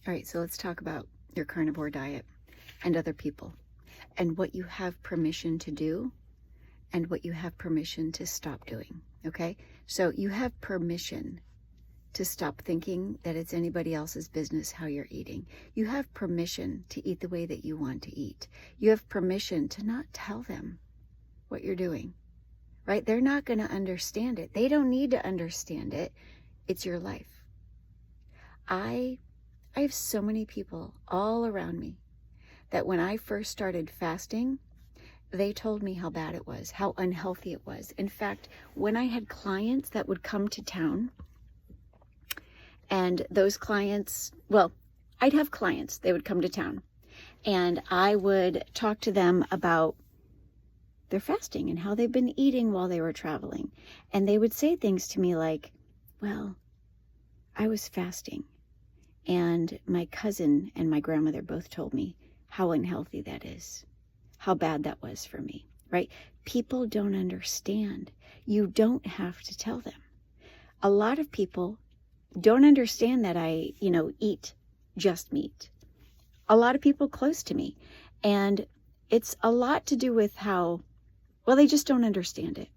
All right, so let's talk about your carnivore diet and other people and what you have permission to do and what you have permission to stop doing, okay? So you have permission to stop thinking that it's anybody else's business how you're eating. You have permission to eat the way that you want to eat. You have permission to not tell them what you're doing, right? They're not going to understand it. They don't need to understand it. It's your life. I have so many people all around me that when I first started fasting, they told me how bad it was, how unhealthy it was. In fact, when I had clients that would come to town, and those clients, well, I'd have clients, they would come to town, and I would talk to them about their fasting and how they've been eating while they were traveling. And they would say things to me like, well, I was fasting, and my cousin and my grandmother both told me how unhealthy that is, how bad that was for me, right? People don't understand. You don't have to tell them. A lot of people don't understand that I, eat just meat. A lot of people close to me. And it's a lot to do with how, well, they just don't understand it.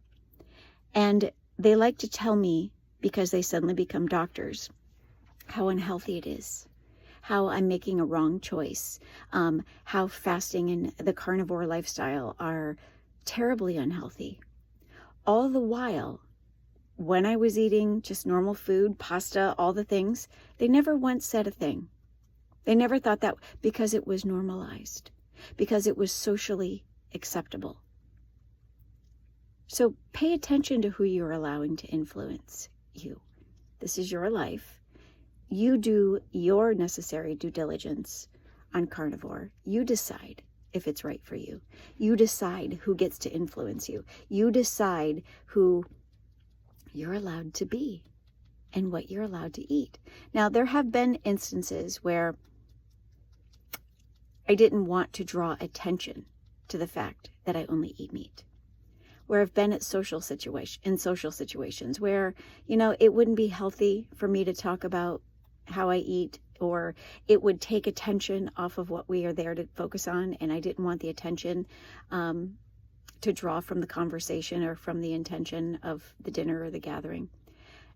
And they like to tell me, because they suddenly become doctors, how unhealthy it is, how I'm making a wrong choice, how fasting and the carnivore lifestyle are terribly unhealthy. All the while, when I was eating just normal food, pasta, all the things, they never once said a thing. They never thought that, because it was normalized, because it was socially acceptable. So pay attention to who you're allowing to influence you. This is your life. You do your necessary due diligence on carnivore. You decide if it's right for you. You decide who gets to influence you. You decide who you're allowed to be and what you're allowed to eat. Now, there have been instances where I didn't want to draw attention to the fact that I only eat meat. Where I've been in social situations where, it wouldn't be healthy for me to talk about how I eat, or it would take attention off of what we are there to focus on, and I didn't want the attention to draw from the conversation or from the intention of the dinner or the gathering.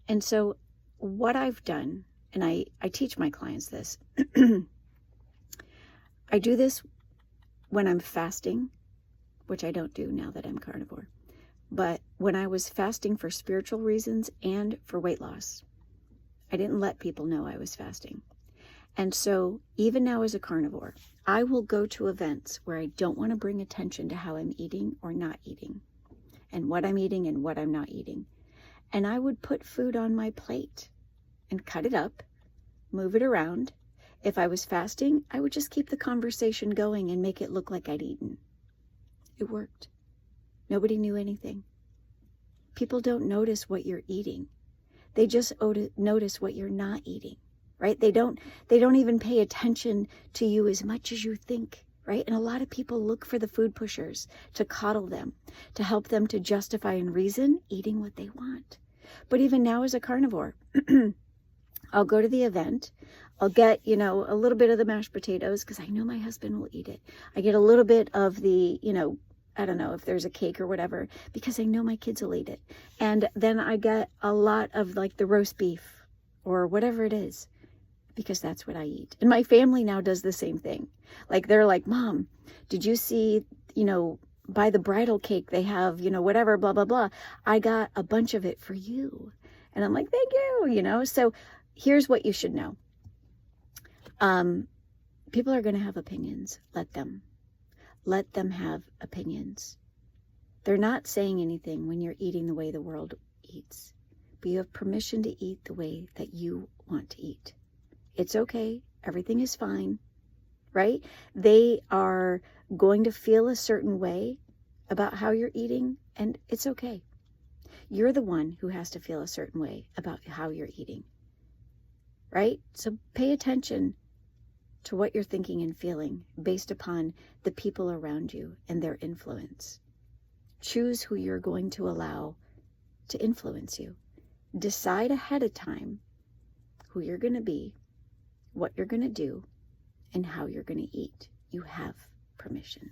And so what I've done, and I teach my clients this, I do this when I'm fasting, which I don't do now that I'm carnivore. But when I was fasting for spiritual reasons and for weight loss, I didn't let people know I was fasting. And so even now as a carnivore, I will go to events where I don't want to bring attention to how I'm eating or not eating, and what I'm eating and what I'm not eating. And I would put food on my plate and cut it up, move it around. If I was fasting, I would just keep the conversation going and make it look like I'd eaten. It worked. Nobody knew anything. People don't notice what you're eating. They just notice what you're not eating, right? They don't even pay attention to you as much as you think, right? And a lot of people look for the food pushers to coddle them, to help them to justify and reason eating what they want. But even now as a carnivore, I'll go to the event. I'll get, a little bit of the mashed potatoes because I know my husband will eat it. I get a little bit of the, I don't know if there's a cake or whatever, because I know my kids will eat it. And then I get a lot of like the roast beef or whatever it is, because that's what I eat. And my family now does the same thing. Like, they're like, Mom, did you see, by the bridal cake they have, whatever, blah, blah, blah. I got a bunch of it for you. And I'm like, thank you, So here's what you should know. People are going to have opinions. Let them. Let them have opinions. They're not saying anything when you're eating the way the world eats, but you have permission to eat the way that you want to eat. It's okay. Everything is fine, right? They are going to feel a certain way about how you're eating, and it's okay. You're the one who has to feel a certain way about how you're eating, right? So pay attention to what you're thinking and feeling based upon the people around you and their influence. Choose who you're going to allow to influence you. Decide ahead of time who you're going to be, what you're going to do and how you're going to eat. You have permission.